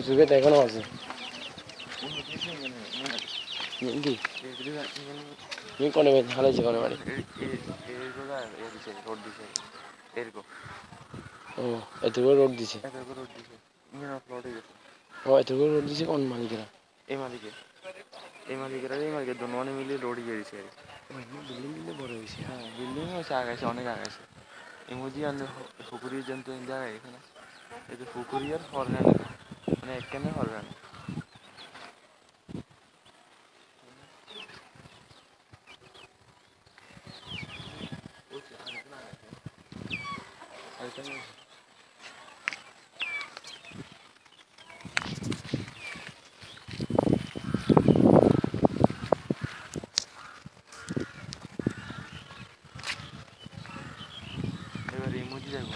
যুগে এখনো আছে কি কোনে হালাইছে কোনে বাড়ি রোড দিছে এরকম ও এতগুলো রোড দিছে রোড দিছে ইঞ্জিন অফলোড হয়ে গেছে ও এতগুলো রোড দিছে কোন মালিকেরা এই মালিকেরা দুজনে মিলে রোড দিয়ে দিছে বিল্ডিং দিলে বড় হয়েছে হ্যাঁ বিল্ডিং হয়েছে আগাইছে অনেক আগাইছে ইমোজি আনলে পুকুরির জন্তু জায়গায় এখানে এই যে পুকুরি আর হরগান মানে একখানে হরগান এবার ইমোজি যাবো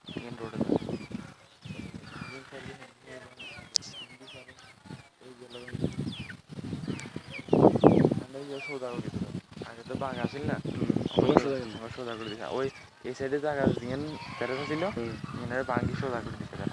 রোড রোডে সৌদা করে দিত আগে তো বাঘ আসিল না সোজা করে দিছে ওই এই সাইডে জায়গা জিয়ান তেরোটা ছিল ভাঙ্গি সোজা করে দিছে